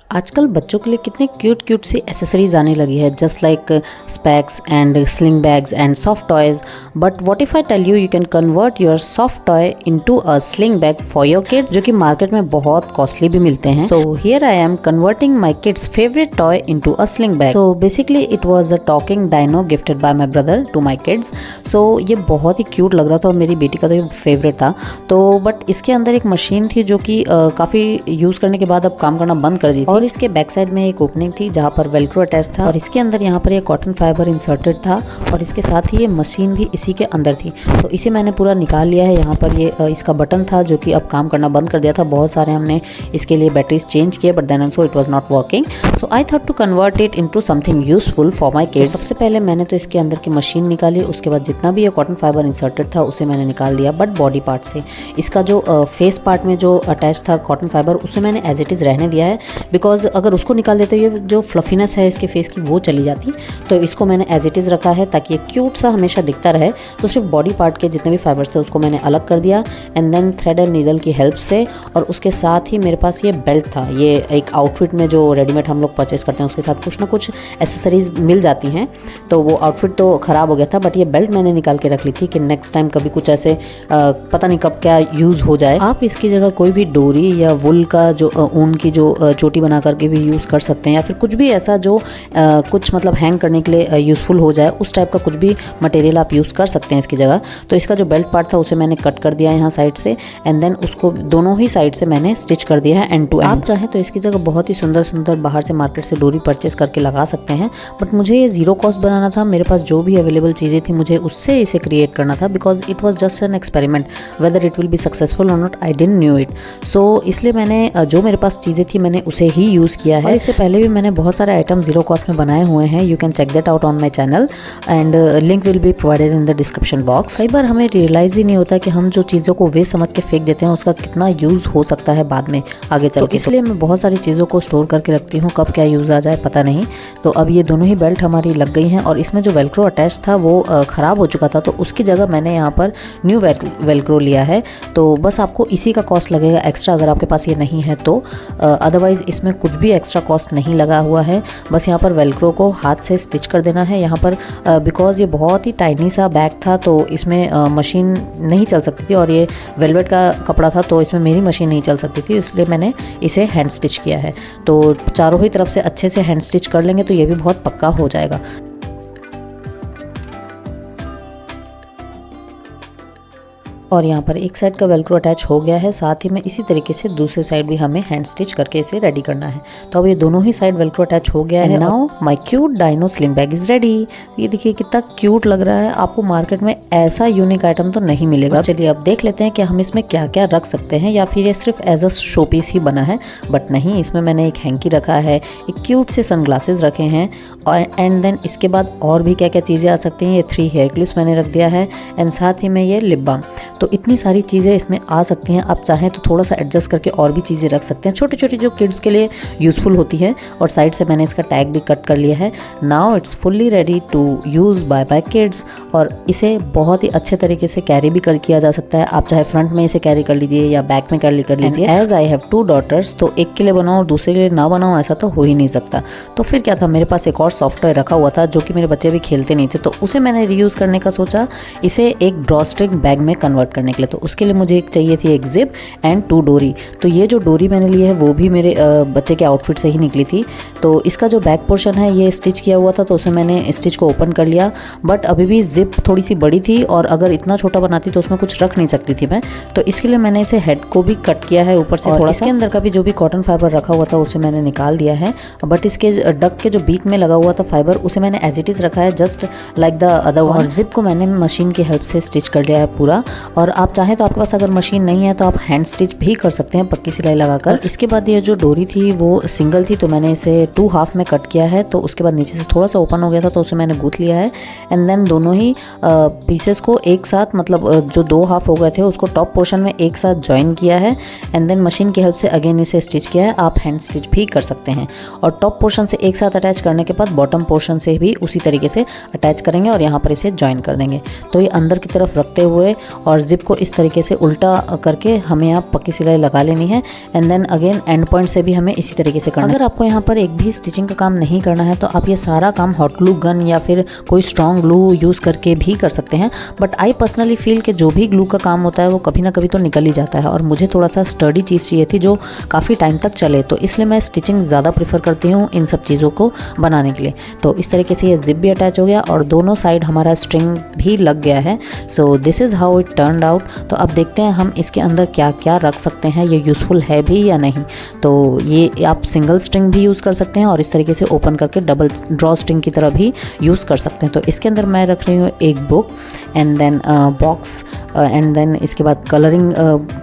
आजकल बच्चों के लिए कितने क्यूट क्यूट सी एसेसरीज आने लगी है, just like specs and sling bags and soft toys. But what if I tell you can convert your soft toy into a sling bag for your kids, जो कि मार्केट में बहुत costly भी मिलते हैं. So here I am converting my kids favourite toy into a sling bag. So basically it was a talking dino gifted by my brother to my kids. So ये बहुत ही cute लग रहा था और मेरी बेटी का तो ये फेवरेट था. तो बट इसके अंदर एक मशीन थी जो कि काफ़ी यूज़ करने के बाद अब काम करना बंद कर दी थी, और इसके बैक साइड में एक ओपनिंग थी जहाँ पर वेलक्रो अटैच था, और इसके अंदर यहाँ पर ये कॉटन फाइबर इंसर्टेड था, और इसके साथ ही ये मशीन भी इसी के अंदर थी. तो इसे मैंने पूरा निकाल लिया है. यहाँ पर ये इसका बटन था जो कि अब काम करना बंद कर दिया था. बहुत सारे हमने इसके लिए बैटरीज चेंज किए, but then also it was not working. So I thought to convert it into something useful for my kids. सबसे पहले मैंने तो इसके अंदर की मशीन निकाली, उसके बाद जितना भी ये कॉटन फाइबर इंसर्टेड था उसे मैंने निकाल दिया, बट बॉडी पार्ट से. इसका जो फेस पार्ट में जो अटैच था कॉटन फाइबर, उसे मैंने एज इट इज़ रहने दिया है, बिकॉज अगर उसको निकाल देते ये जो फ्लफीनेस है इसके फेस की वो चली जाती. तो इसको मैंने एज इट इज़ रखा है ताकि ये क्यूट सा हमेशा दिखता रहे. तो सिर्फ बॉडी पार्ट के जितने भी फाइबर्स थे उसको मैंने अलग कर दिया, and then thread and needle की हेल्प से. और उसके साथ ही मेरे पास ये बेल्ट था. ये एक आउटफिट में जो रेडीमेड हम लोग परचेस करते हैं उसके साथ कुछ ना कुछ एसेसरीज मिल जाती हैं. तो वो आउटफिट तो ख़राब हो गया था, बट ये बेल्ट मैंने निकाल के रख ली थी कि नेक्स्ट टाइम कभी कुछ ऐसे पता नहीं कब क्या यूज़ हो जाए. आप इसकी जगह कोई भी डोरी या वुल का जो ऊन की जो चोटी बना करके भी यूज़ कर सकते हैं, या फिर कुछ भी ऐसा जो कुछ मतलब हैंग करने के लिए यूज़फुल हो जाए, उस टाइप का कुछ भी मटेरियल आप यूज़ कर सकते हैं इसकी जगह. तो इसका जो बेल्ट पार्ट था उसे मैंने कट कर दिया यहाँ साइड से, एंड देन उसको दोनों ही साइड से मैंने स्टिच कर दिया है एंड टू एंड. आप चाहें तो इसकी जगह बहुत ही सुंदर सुंदर बाहर से मार्केट से डोरी परचेस करके लगा सकते हैं, बट मुझे ये जीरो कॉस्ट बनाना था. मेरे पास जो भी अवेलेबल चीज़ें थी मुझे उससे इसे क्रिएट करना था, because it was just an experiment. Whether it will be successful और not I didn't knew it. So इसलिए मैंने जो मेरे पास चीज़ें थी मैंने उसे ही यूज़ किया है. और इससे पहले भी मैंने बहुत सारे आइटम जीरो कॉस्ट में बनाए हुए हैं. You can check that out on my channel, and link will be provided in the description box. कई बार हमें रियलाइज ही नहीं होता कि हम जो चीज़ों को वेस्ट समझ के फेंक देते हैं उसका कितना यूज़ हो सकता है बाद में आगे चल के. इसलिए मैं बहुत सारी चीज़ों को स्टोर करके रखती हूँ, कब क्या यूज़ आ जाए पता नहीं. तो अब ये दोनों ही बेल्ट हमारी लग गई हैं, और इसमें जो वेलक्रो अटैच था वो ख़राब हो चुका था, तो उसकी जगह मैंने यहाँ पर न्यू वेलक्रो लिया है. तो बस आपको इसी का कॉस्ट लगेगा एक्स्ट्रा अगर आपके पास ये नहीं है तो. अदरवाइज़ इसमें कुछ भी एक्स्ट्रा कॉस्ट नहीं लगा हुआ है. बस यहाँ पर वेलक्रो को हाथ से स्टिच कर देना है यहाँ पर, बिकॉज़ ये बहुत ही टाइनी सा बैग था तो इसमें मशीन नहीं चल सकती थी, और ये वेलवेट का कपड़ा था तो इसमें मेरी मशीन नहीं चल सकती थी, इसलिए मैंने इसे हैंड स्टिच किया है. तो चारों ही तरफ से अच्छे से हैंड स्टिच कर लेंगे तो ये भी बहुत पक्का हो जाएगा. और यहाँ पर एक साइड का वेलक्रो अटैच हो गया है, साथ ही में इसी तरीके से दूसरी साइड भी हमें हैंड स्टिच करके इसे रेडी करना है. तो अब ये दोनों ही साइड वेलक्रो अटैच हो गया है. Now my cute dino sling bag is ready. ये देखिए कितना क्यूट लग रहा है. आपको मार्केट में ऐसा यूनिक आइटम तो नहीं मिलेगा. चलिए अब देख लेते हैं कि हम इसमें क्या क्या रख सकते हैं, या फिर ये सिर्फ एज अ शो पीस ही बना है. बट नहीं, इसमें मैंने एक हैंकी रखा है, एक क्यूट से सनग्लासेस रखे हैं, और एंड देन इसके बाद और भी क्या क्या चीज़ें आ सकती हैं. ये 3 हेयर क्लिप्स मैंने रख दिया है, एंड साथ ही में ये लिप बाम. तो इतनी सारी चीज़ें इसमें आ सकती हैं. आप चाहें तो थोड़ा सा एडजस्ट करके और भी चीज़ें रख सकते हैं, छोटी छोटी जो किड्स के लिए यूज़फुल होती है. और साइड से मैंने इसका टैग भी कट कर लिया है. Now it's fully ready to use by my kids. और इसे बहुत ही अच्छे तरीके से कैरी भी किया जा सकता है. आप चाहे फ्रंट में इसे कैरी कर लीजिए या बैक में कैरी कर लीजिए. एज आई हैव 2 डॉटर्स, तो एक के लिए बनाओ और दूसरे के लिए ना बनाओ, ऐसा तो हो ही नहीं सकता. तो फिर क्या था, मेरे पास एक और सॉफ्ट टॉय रखा हुआ था जो कि मेरे बच्चे भी खेलते नहीं थे, तो उसे मैंने रीयूज़ करने का सोचा, इसे एक ड्रॉस्ट्रिंग बैग में कन्वर्ट करने के लिए. तो उसके लिए मुझे एक चाहिए थी एक जिप एंड 2 डोरी. तो ये जो डोरी मैंने ली है वो भी मेरे बच्चे के आउटफिट से ही निकली थी. तो इसका जो बैक पोर्शन है ये स्टिच किया हुआ था, तो उसे मैंने स्टिच को ओपन कर लिया, बट अभी भी जिप थोड़ी सी बड़ी थी, और अगर इतना छोटा बनाती तो उसमें कुछ रख नहीं सकती थी मैं. तो इसके लिए मैंने इसे हेड को भी कट किया है ऊपर से थोड़ा. इसके अंदर का भी जो भी कॉटन फाइबर रखा हुआ था उसे मैंने निकाल दिया है, बट इसके डक के जो बीक में लगा हुआ था फाइबर उसे मैंने एज इट इज़ रखा है, just like the other one. और जिप को मैंने मशीन की हेल्प से स्टिच कर लिया है पूरा. और आप चाहें तो आपके पास अगर मशीन नहीं है तो आप हैंड स्टिच भी कर सकते हैं पक्की सिलाई लगाकर. इसके बाद ये जो डोरी थी वो सिंगल थी, तो मैंने इसे 2 हाफ में कट किया है. तो उसके बाद नीचे से थोड़ा सा ओपन हो गया था तो उसे मैंने गूंथ लिया है, एंड देन दोनों ही पीसेस को एक साथ, मतलब जो 2 हाफ हो गए थे उसको टॉप पोर्शन में एक साथ ज्वाइन किया है, एंड देन मशीन की हेल्प से अगेन इसे स्टिच किया है. आप हैंड स्टिच भी कर सकते हैं. और टॉप पोर्शन से एक साथ अटैच करने के बाद बॉटम पोर्शन से भी उसी तरीके से अटैच करेंगे और यहाँ पर इसे ज्वाइन कर देंगे. तो ये अंदर की तरफ रखते हुए और जिप को इस तरीके से उल्टा करके हमें यहाँ पक्की सिलाई लगा लेनी है and then again end point से भी हमें इसी तरीके से करना है। अगर आपको यहाँ पर एक भी स्टिचिंग का काम नहीं करना है तो आप ये सारा काम हॉट ग्लू गन या फिर कोई स्ट्रॉन्ग ग्लू यूज़ करके भी कर सकते हैं, बट आई पर्सनली फील कि जो भी ग्लू का काम होता है वो कभी ना कभी तो निकल ही जाता है और मुझे थोड़ा सा स्टडी चीज़ चाहिए थी जो काफ़ी टाइम तक चले, तो इसलिए मैं स्टिचिंग ज़्यादा प्रीफर करती हूँ इन सब चीज़ों को बनाने के लिए। तो इस तरीके से ये जिप भी अटैच हो गया और दोनों साइड हमारा स्ट्रिंग भी लग गया है। So this is how it turned out. तो अब देखते हैं हम इसके अंदर क्या क्या रख सकते हैं, ये यूज़फुल है भी या नहीं। तो ये आप सिंगल स्ट्रिंग भी यूज़ कर सकते हैं और इस तरीके से ओपन करके डबल ड्रॉ स्ट्रिंग की तरह भी यूज़ कर सकते हैं। तो इसके अंदर मैं रख रही हूँ एक book and then box and then इसके बाद कलरिंग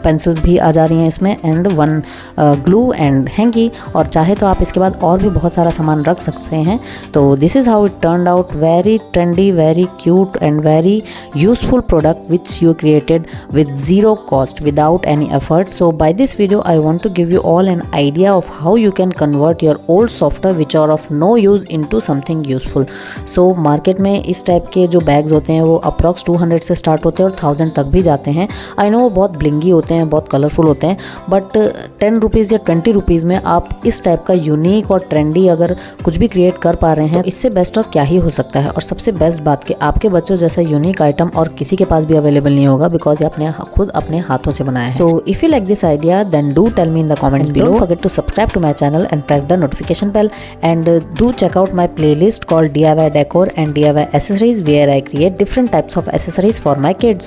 पेंसिल्स भी आ जा रही हैं इसमें and one glue and hanky, और चाहे तो आप इसके बाद और भी बहुत सारा सामान रख सकते हैं। तो this is how it turned out. Very trendy, very cute and very useful product which you created with zero cost without any effort. So by this video I want to give you all an idea of how you can convert your old software which are of no use into something useful. So market में इस type के जो bags होते हैं वो approx 200 से start होते हैं और 1000 तक भी जाते हैं। आई नो वो बहुत ब्लिंगी होते हैं, बहुत कलरफुल होते हैं, बट 10 रुपीज़ या 20 रुपीज़ में आप इस टाइप का यूनिक और ट्रेंडी अगर कुछ भी क्रिएट कर पा रहे हैं तो इससे बेस्ट और क्या ही हो सकता है। और सबसे बेस्ट बात कि आपके बच्चों जैसा यूनिक आइटम और किसी के पास भी अवेलेबल नहीं होगा बिकॉज ये आपने खुद अपने हाथों से बनाया है। So if you like this idea then do tell me in the comments below. Don't forget to subscribe to my channel and press the notification bell and do check out my playlist called DIY Decor and DIY Accessories where I create different types of accessories for my kids.